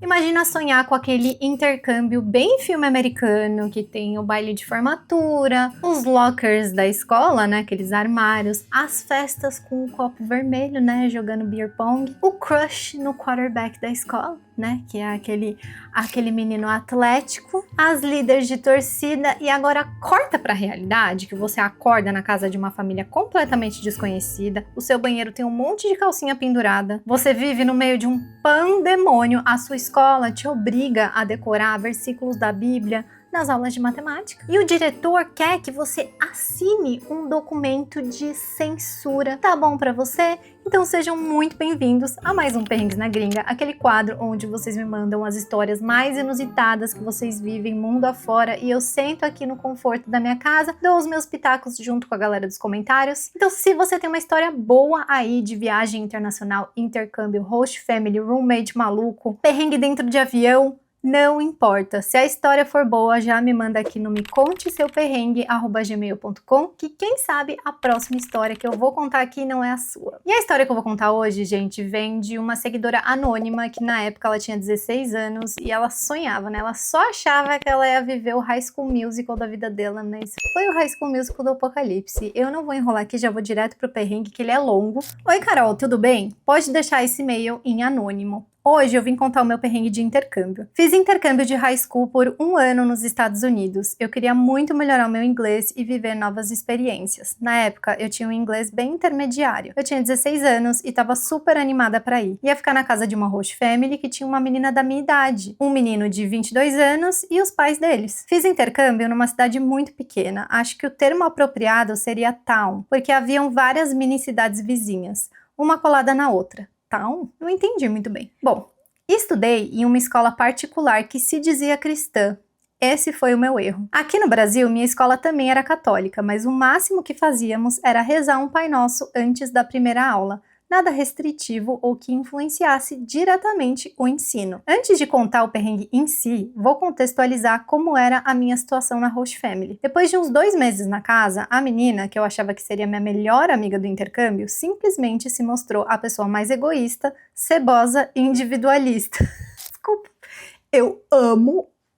Imagina sonhar com aquele intercâmbio bem filme americano, que tem o baile de formatura, os lockers da escola, né, aqueles armários, as festas com o copo vermelho, né, jogando beer pong, o crush no quarterback da escola, né, que é aquele menino atlético, as líderes de torcida. E agora corta pra realidade, que você acorda na casa de uma família completamente desconhecida, o seu banheiro tem um monte de calcinha pendurada, você vive no meio de um pandemônio, a sua escola te obriga a decorar versículos da Bíblia nas aulas de matemática. E o diretor quer que você assine um documento de censura. Tá bom pra você? Então sejam muito bem-vindos a mais um Perrengues na Gringa, aquele quadro onde vocês me mandam as histórias mais inusitadas que vocês vivem mundo afora e eu sento aqui no conforto da minha casa, dou os meus pitacos junto com a galera dos comentários. Então se você tem uma história boa aí de viagem internacional, intercâmbio, host family, roommate maluco, perrengue dentro de avião, não importa, se a história for boa, já me manda aqui no meconteseuperrengue@gmail.com, que quem sabe a próxima história que eu vou contar aqui não é a sua. E a história que eu vou contar hoje, gente, vem de uma seguidora anônima que na época ela tinha 16 anos e ela sonhava, né? Ela só achava que ela ia viver o High School Musical da vida dela, mas foi o High School Musical do Apocalipse. Eu não vou enrolar aqui, já vou direto pro perrengue, que ele é longo. Oi, Carol, tudo bem? Pode deixar esse e-mail em anônimo. Hoje eu vim contar o meu perrengue de intercâmbio. Fiz intercâmbio de high school por 1 ano nos Estados Unidos. Eu queria muito melhorar o meu inglês e viver novas experiências. Na época, eu tinha um inglês bem intermediário. Eu tinha 16 anos e estava super animada para ir. Ia ficar na casa de uma host family que tinha uma menina da minha idade, um menino de 22 anos e os pais deles. Fiz intercâmbio numa cidade muito pequena. Acho que o termo apropriado seria town, porque haviam várias mini cidades vizinhas, uma colada na outra. Não entendi muito bem. Bom, estudei em uma escola particular que se dizia cristã. Esse foi o meu erro. Aqui no Brasil, minha escola também era católica, mas o máximo que fazíamos era rezar um Pai Nosso antes da primeira aula. Nada restritivo ou que influenciasse diretamente o ensino. Antes de contar o perrengue em si, vou contextualizar como era a minha situação na host family. Depois de uns 2 meses na casa, a menina, que eu achava que seria minha melhor amiga do intercâmbio, simplesmente se mostrou a pessoa mais egoísta, cebosa e individualista. Desculpa. Eu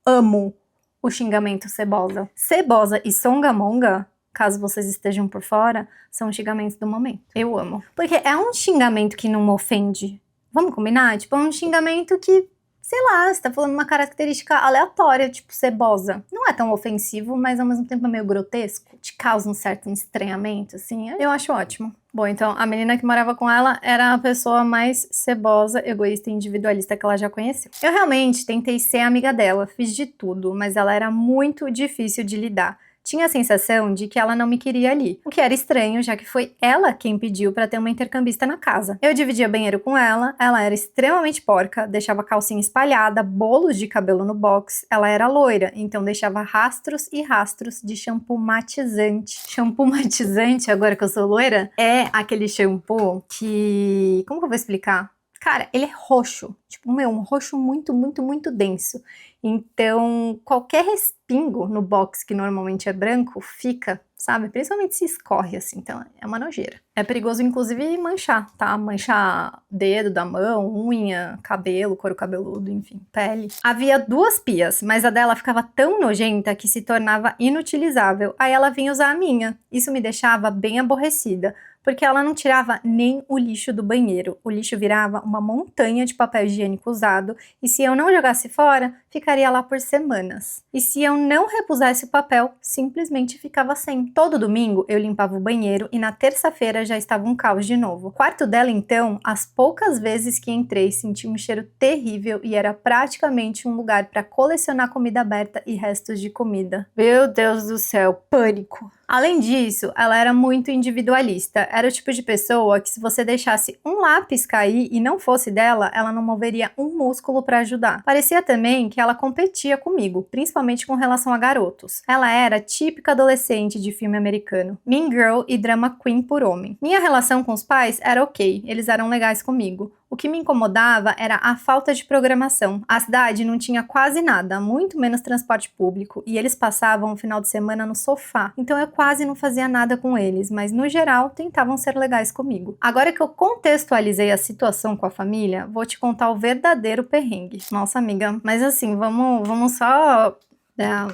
amo o xingamento cebosa. Cebosa e songamonga, caso vocês estejam por fora, são xingamentos do momento. Eu amo. Porque é um xingamento que não me ofende. Vamos combinar? Tipo, é um xingamento que, sei lá, você tá falando uma característica aleatória, tipo cebosa. Não é tão ofensivo, mas ao mesmo tempo é meio grotesco. Te causa um certo estranhamento, assim. Eu acho ótimo. Bom, então, a menina que morava com ela era a pessoa mais cebosa, egoísta e individualista que ela já conheceu. Eu realmente tentei ser amiga dela, fiz de tudo, mas ela era muito difícil de lidar. Tinha a sensação de que ela não me queria ali, o que era estranho, já que foi ela quem pediu para ter uma intercambista na casa. Eu dividia banheiro com ela era extremamente porca, deixava calcinha espalhada, bolos de cabelo no box, ela era loira, então deixava rastros e rastros de shampoo matizante. Shampoo matizante, agora que eu sou loira, é aquele shampoo que... como que eu vou explicar? Cara, ele é roxo, tipo, um roxo muito, muito, muito denso. Então, qualquer respingo no box, que normalmente é branco, fica, sabe? Principalmente se escorre, assim, então é uma nojeira. É perigoso, inclusive, manchar, tá? Manchar dedo da mão, unha, cabelo, couro cabeludo, enfim, pele. Havia 2 pias, mas a dela ficava tão nojenta que se tornava inutilizável. Aí ela vinha usar a minha. Isso me deixava bem aborrecida, porque ela não tirava nem o lixo do banheiro. O lixo virava uma montanha de papel higiênico usado, e se eu não jogasse fora, ficaria lá por semanas. E se eu não repusasse o papel, simplesmente ficava sem. Todo domingo eu limpava o banheiro e na terça-feira já estava um caos de novo. O quarto dela, então, as poucas vezes que entrei, senti um cheiro terrível e era praticamente um lugar para colecionar comida aberta e restos de comida. Meu Deus do céu, pânico! Além disso, ela era muito individualista. Era o tipo de pessoa que, se você deixasse um lápis cair e não fosse dela, ela não moveria um músculo para ajudar. Parecia também que ela competia comigo, principalmente com relação a garotos. Ela era típica adolescente de filme americano, mean girl e drama queen por homem. Minha relação com os pais era ok, eles eram legais comigo. O que me incomodava era a falta de programação. A cidade não tinha quase nada, muito menos transporte público, e eles passavam o final de semana no sofá. Então eu quase não fazia nada com eles, mas no geral tentavam ser legais comigo. Agora que eu contextualizei a situação com a família, vou te contar o verdadeiro perrengue. Nossa, amiga, mas assim, vamos só dar,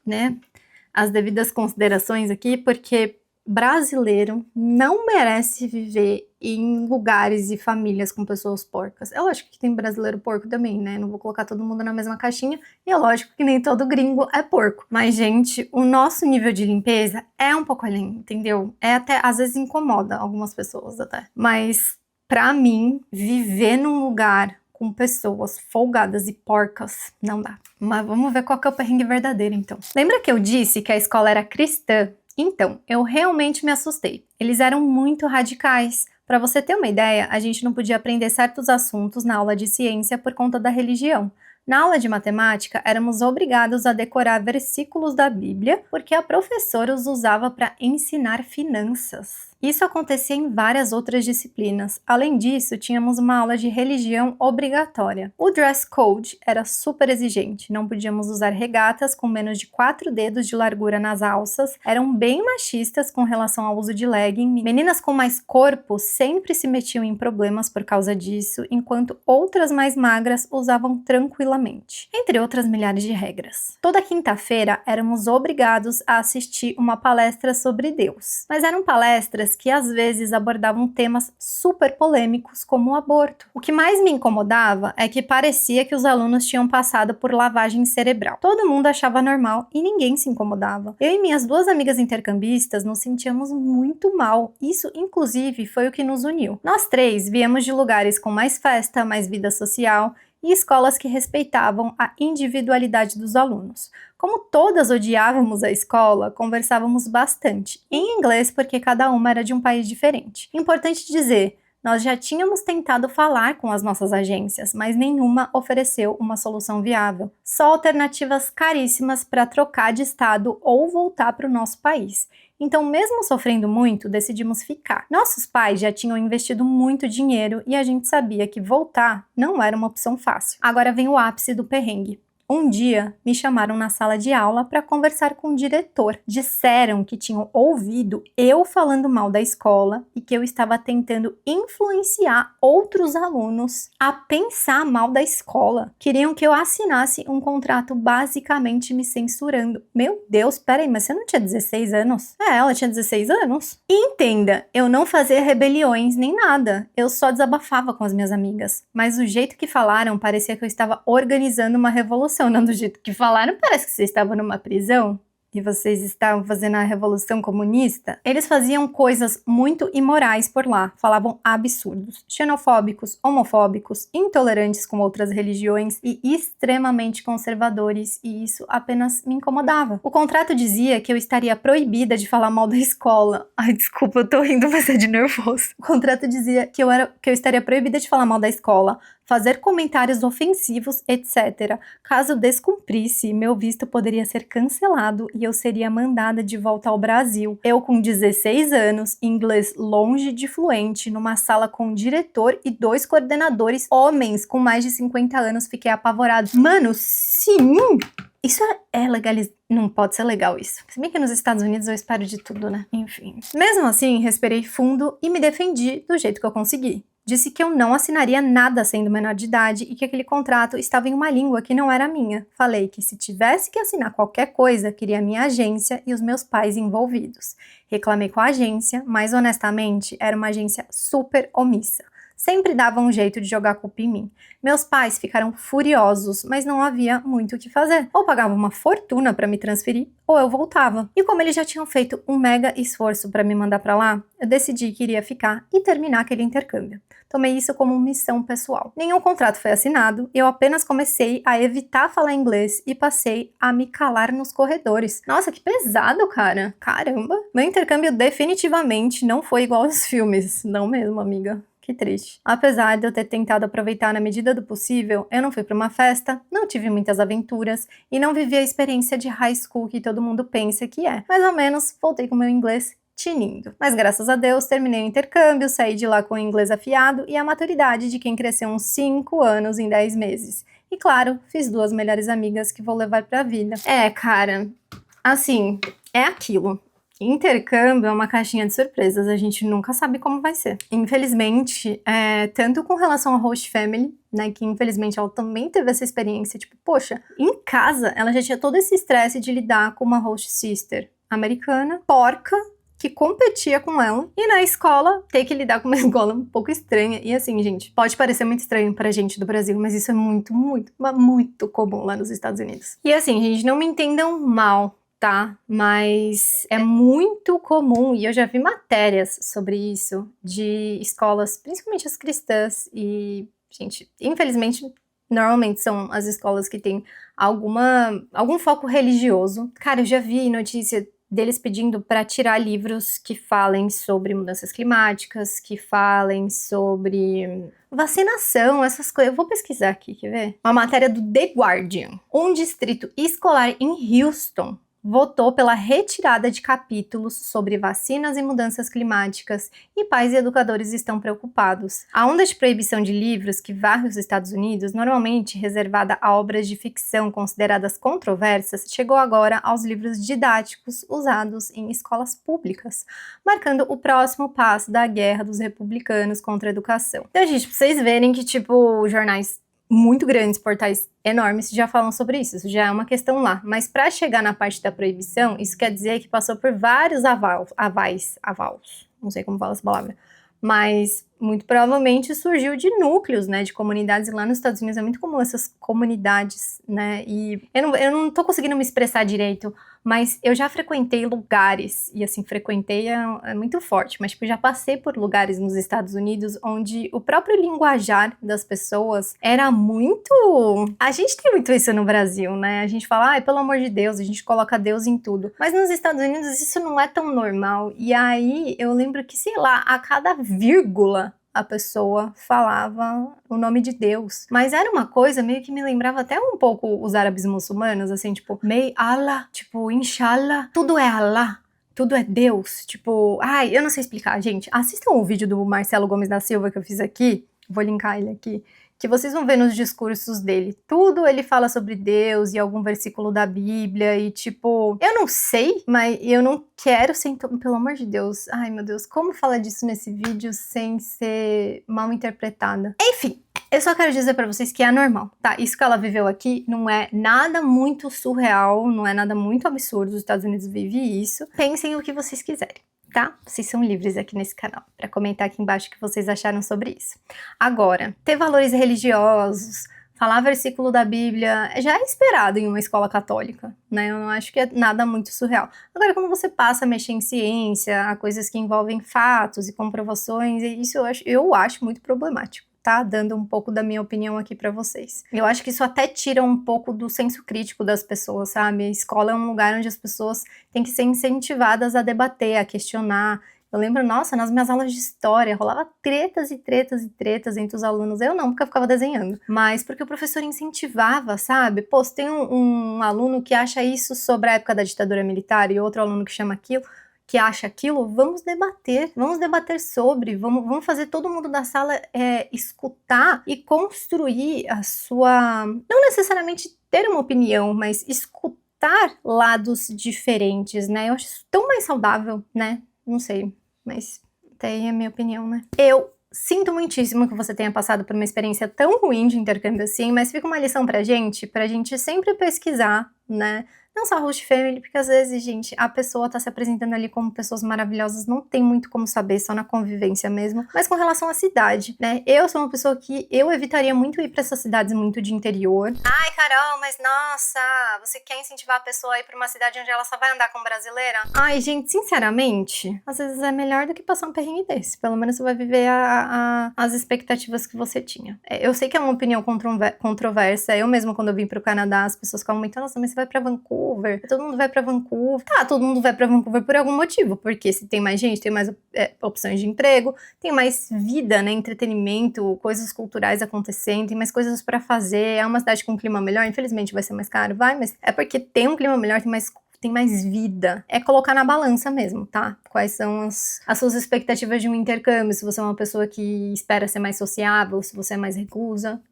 né, as devidas considerações aqui, porque brasileiro não merece viver em lugares e famílias com pessoas porcas. É lógico que tem brasileiro porco também, né? Não vou colocar todo mundo na mesma caixinha. E é lógico que nem todo gringo é porco. Mas, gente, o nosso nível de limpeza é um pouco além, entendeu? É até, às vezes, incomoda algumas pessoas até. Mas, pra mim, viver num lugar com pessoas folgadas e porcas, não dá. Mas vamos ver qual que é o perrengue verdadeiro, então. Lembra que eu disse que a escola era cristã? Então, eu realmente me assustei. Eles eram muito radicais. Para você ter uma ideia, a gente não podia aprender certos assuntos na aula de ciência por conta da religião. Na aula de matemática, éramos obrigados a decorar versículos da Bíblia, porque a professora os usava para ensinar finanças. Isso acontecia em várias outras disciplinas. Além disso, tínhamos uma aula de religião obrigatória. O dress code era super exigente. Não podíamos usar regatas com menos de 4 dedos de largura nas alças. Eram bem machistas com relação ao uso de legging. Meninas com mais corpo sempre se metiam em problemas por causa disso, enquanto outras mais magras usavam tranquilamente. Entre outras milhares de regras. Toda quinta-feira éramos obrigados a assistir uma palestra sobre Deus. Mas eram palestras que às vezes abordavam temas super polêmicos como o aborto. O que mais me incomodava é que parecia que os alunos tinham passado por lavagem cerebral. Todo mundo achava normal e ninguém se incomodava. Eu e minhas 2 amigas intercambistas nos sentíamos muito mal. Isso, inclusive, foi o que nos uniu. Nós 3 viemos de lugares com mais festa, mais vida social e escolas que respeitavam a individualidade dos alunos. Como todas odiávamos a escola, conversávamos bastante, em inglês porque cada uma era de um país diferente. Importante dizer, nós já tínhamos tentado falar com as nossas agências, mas nenhuma ofereceu uma solução viável. Só alternativas caríssimas para trocar de estado ou voltar para o nosso país. Então, mesmo sofrendo muito, decidimos ficar. Nossos pais já tinham investido muito dinheiro e a gente sabia que voltar não era uma opção fácil. Agora vem o ápice do perrengue. Um dia, me chamaram na sala de aula para conversar com o diretor. Disseram que tinham ouvido eu falando mal da escola e que eu estava tentando influenciar outros alunos a pensar mal da escola. Queriam que eu assinasse um contrato basicamente me censurando. Meu Deus, peraí, mas você não tinha 16 anos? É, ela tinha 16 anos. E entenda, eu não fazia rebeliões nem nada. Eu só desabafava com as minhas amigas. Mas o jeito que falaram parecia que eu estava organizando uma revolução. Não, do jeito que falaram, parece que você estava numa prisão e vocês estavam fazendo a revolução comunista. Eles faziam coisas muito imorais por lá, falavam absurdos, xenofóbicos, homofóbicos, intolerantes com outras religiões e extremamente conservadores, e isso apenas me incomodava. O contrato dizia que eu estaria proibida de falar mal da escola. Ai, desculpa, eu tô rindo, mas é de nervoso. O contrato dizia que eu estaria proibida de falar mal da escola, fazer comentários ofensivos, etc. Caso descumprisse, meu visto poderia ser cancelado e eu seria mandada de volta ao Brasil. Eu, com 16 anos, inglês longe de fluente, numa sala com um diretor e 2 coordenadores, homens com mais de 50 anos, fiquei apavorado. Mano, sim! Isso é legalizado. Não pode ser legal isso. Se bem que nos Estados Unidos eu espero de tudo, né? Enfim. Mesmo assim, respirei fundo e me defendi do jeito que eu consegui. Disse que eu não assinaria nada sendo menor de idade e que aquele contrato estava em uma língua que não era a minha. Falei que se tivesse que assinar qualquer coisa, queria a minha agência e os meus pais envolvidos. Reclamei com a agência, mas honestamente era uma agência super omissa. Sempre dava um jeito de jogar a culpa em mim. Meus pais ficaram furiosos, mas não havia muito o que fazer. Ou pagavam uma fortuna para me transferir, ou eu voltava. E como eles já tinham feito um mega esforço para me mandar para lá, eu decidi que iria ficar e terminar aquele intercâmbio. Tomei isso como missão pessoal. Nenhum contrato foi assinado, eu apenas comecei a evitar falar inglês e passei a me calar nos corredores. Nossa, que pesado, cara! Caramba! Meu intercâmbio definitivamente não foi igual aos filmes. Não mesmo, amiga. Que triste. Apesar de eu ter tentado aproveitar na medida do possível, eu não fui para uma festa, não tive muitas aventuras e não vivi a experiência de high school que todo mundo pensa que é. Mais ou menos, voltei com meu inglês tinindo. Mas graças a Deus terminei o intercâmbio, saí de lá com o inglês afiado e a maturidade de quem cresceu uns 5 anos em 10 meses. E claro, fiz 2 melhores amigas que vou levar pra vida. Cara, assim, é aquilo. Intercâmbio é uma caixinha de surpresas, a gente nunca sabe como vai ser. Infelizmente, tanto com relação à host family, né, que infelizmente ela também teve essa experiência, tipo, poxa, em casa ela já tinha todo esse estresse de lidar com uma host sister americana, porca, que competia com ela, e na escola ter que lidar com uma escola um pouco estranha. E assim, gente, pode parecer muito estranho pra gente do Brasil, mas isso é muito, muito, muito comum lá nos Estados Unidos. E assim, gente, não me entendam mal, tá? Mas é muito comum, e eu já vi matérias sobre isso, de escolas, principalmente as cristãs, e, gente, infelizmente, normalmente são as escolas que têm algum foco religioso. Cara, eu já vi notícia deles pedindo para tirar livros que falem sobre mudanças climáticas, que falem sobre vacinação, essas coisas. Eu vou pesquisar aqui, quer ver? Uma matéria do The Guardian. Um distrito escolar em Houston votou pela retirada de capítulos sobre vacinas e mudanças climáticas, e pais e educadores estão preocupados. A onda de proibição de livros que varre os Estados Unidos, normalmente reservada a obras de ficção consideradas controversas, chegou agora aos livros didáticos usados em escolas públicas, marcando o próximo passo da guerra dos republicanos contra a educação. Então, gente, pra vocês verem que, tipo, jornais muito grandes, portais enormes já falam sobre isso já é uma questão lá. Mas para chegar na parte da proibição, isso quer dizer que passou por vários avais, não sei como fala essa palavra, mas muito provavelmente surgiu de núcleos, né, de comunidades. E lá nos Estados Unidos é muito comum essas comunidades, né, e eu não tô conseguindo me expressar direito, mas eu já frequentei lugares, e assim, frequentei é muito forte, mas tipo, já passei por lugares nos Estados Unidos onde o próprio linguajar das pessoas era muito... A gente tem muito isso no Brasil, né, a gente fala, ai, pelo amor de Deus, a gente coloca Deus em tudo, mas nos Estados Unidos isso não é tão normal. E aí eu lembro que, sei lá, a cada vírgula a pessoa falava o nome de Deus. Mas era uma coisa meio que me lembrava até um pouco os árabes muçulmanos, assim, tipo, May Allah, tipo, Inshallah, tudo é Allah. Tudo é Deus, tipo... Ai, eu não sei explicar, gente. Assistam o vídeo do Marcelo Gomes da Silva que eu fiz aqui, vou linkar ele aqui, que vocês vão ver nos discursos dele. Tudo ele fala sobre Deus e algum versículo da Bíblia e tipo... Eu não sei, mas eu não quero ser... Pelo amor de Deus. Ai, meu Deus, como falar disso nesse vídeo sem ser mal interpretada? Enfim, eu só quero dizer pra vocês que é normal, tá? Isso que ela viveu aqui não é nada muito surreal, não é nada muito absurdo. Os Estados Unidos vivem isso. Pensem o que vocês quiserem, tá? Vocês são livres aqui nesse canal para comentar aqui embaixo o que vocês acharam sobre isso. Agora, ter valores religiosos, falar versículo da Bíblia, já é esperado em uma escola católica, né? Eu não acho que é nada muito surreal. Agora, quando você passa a mexer em ciência, a coisas que envolvem fatos e comprovações, isso eu acho muito problemático. Tá dando um pouco da minha opinião aqui pra vocês. Eu acho que isso até tira um pouco do senso crítico das pessoas, sabe? A escola é um lugar onde as pessoas têm que ser incentivadas a debater, a questionar. Eu lembro, nossa, nas minhas aulas de história, rolava tretas e tretas e tretas entre os alunos. Eu não, porque eu ficava desenhando. Mas porque o professor incentivava, sabe? Pô, se tem um aluno que acha isso sobre a época da ditadura militar e outro aluno que chama aquilo, que acha aquilo, vamos debater sobre, vamos fazer todo mundo da sala escutar e construir a sua, não necessariamente ter uma opinião, mas escutar lados diferentes, né? Eu acho isso tão mais saudável, né? Não sei, mas até aí é a minha opinião, né? Eu sinto muitíssimo que você tenha passado por uma experiência tão ruim de intercâmbio assim, mas fica uma lição pra gente sempre pesquisar, né? Não só host family, porque às vezes, gente, a pessoa tá se apresentando ali como pessoas maravilhosas, não tem muito como saber, só na convivência mesmo. Mas com relação à cidade, né? Eu sou uma pessoa que eu evitaria muito ir pra essas cidades muito de interior. Ai, Carol, mas nossa, você quer incentivar a pessoa a ir pra uma cidade onde ela só vai andar com brasileira? Ai, gente, sinceramente, às vezes é melhor do que passar um perrengue desse. Pelo menos você vai viver as expectativas que você tinha. Eu sei que é uma opinião controversa. Eu mesma, quando eu vim pro Canadá, as pessoas ficavam muito, nossa, mas você vai pra Vancouver? Todo mundo vai pra Vancouver. Tá, todo mundo vai pra Vancouver por algum motivo, porque se tem mais gente, tem mais opções de emprego, tem mais vida, né, entretenimento, coisas culturais acontecendo, tem mais coisas pra fazer, é uma cidade com um clima melhor, infelizmente vai ser mais caro, mas é porque tem um clima melhor, tem mais tem mais vida. É colocar na balança mesmo, tá? Quais são as suas expectativas de um intercâmbio, se você é uma pessoa que espera ser mais sociável, se você é mais reclusa.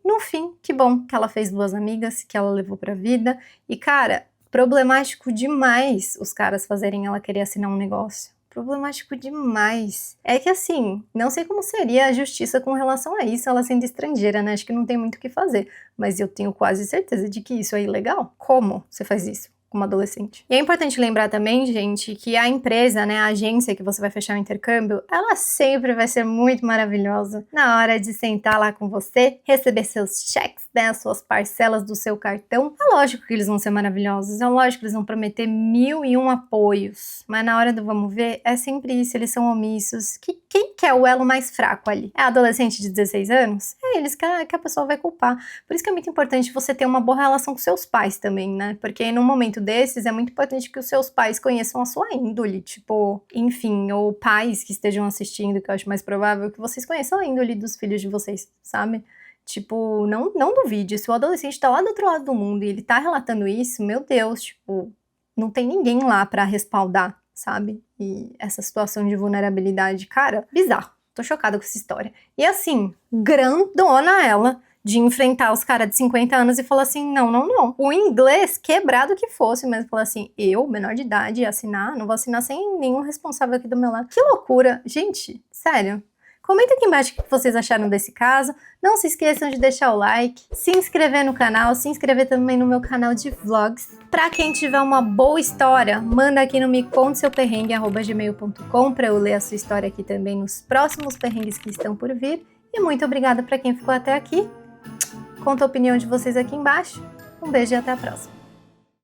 No fim, que bom que ela fez boas amigas, que ela levou pra vida. E, cara, problemático demais os caras fazerem ela querer assinar um negócio. Problemático demais. É que assim, não sei como seria a justiça com relação a isso, ela sendo estrangeira, né? Acho que não tem muito o que fazer. Mas eu tenho quase certeza de que isso é ilegal. Como você faz isso com uma adolescente? E é importante lembrar também, gente, que a empresa, né, a agência que você vai fechar o intercâmbio, ela sempre vai ser muito maravilhosa na hora de sentar lá com você, receber seus cheques, né, as suas parcelas do seu cartão. É lógico que eles vão ser maravilhosos, é lógico que eles vão prometer 1001 apoios, mas na hora do vamos ver, é sempre isso, eles são omissos. Quem que é o elo mais fraco ali? É a adolescente de 16 anos? É eles que a pessoa vai culpar. Por isso que é muito importante você ter uma boa relação com seus pais também, né? Porque num momento desses é muito importante que os seus pais conheçam a sua índole, tipo, enfim, ou pais que estejam assistindo, que eu acho mais provável que vocês conheçam a índole dos filhos de vocês, sabe? Tipo, não duvide, se o adolescente tá lá do outro lado do mundo e ele tá relatando isso, meu Deus, tipo, não tem ninguém lá pra respaldar, sabe? E essa situação de vulnerabilidade, cara, bizarro. Tô chocada com essa história. E assim, grandona ela, de enfrentar os caras de 50 anos e falar assim, não. O inglês, quebrado que fosse, mas falar assim, eu, menor de idade, assinar, não vou assinar sem nenhum responsável aqui do meu lado. Que loucura. Gente, sério. Comenta aqui embaixo o que vocês acharam desse caso. Não se esqueçam de deixar o like, se inscrever no canal, se inscrever também no meu canal de vlogs. Pra quem tiver uma boa história, manda aqui no meconteSeuPerrengue@gmail.com pra eu ler a sua história aqui também nos próximos perrengues que estão por vir. E muito obrigada pra quem ficou até aqui. Conta a opinião de vocês aqui embaixo. Um beijo e até a próxima.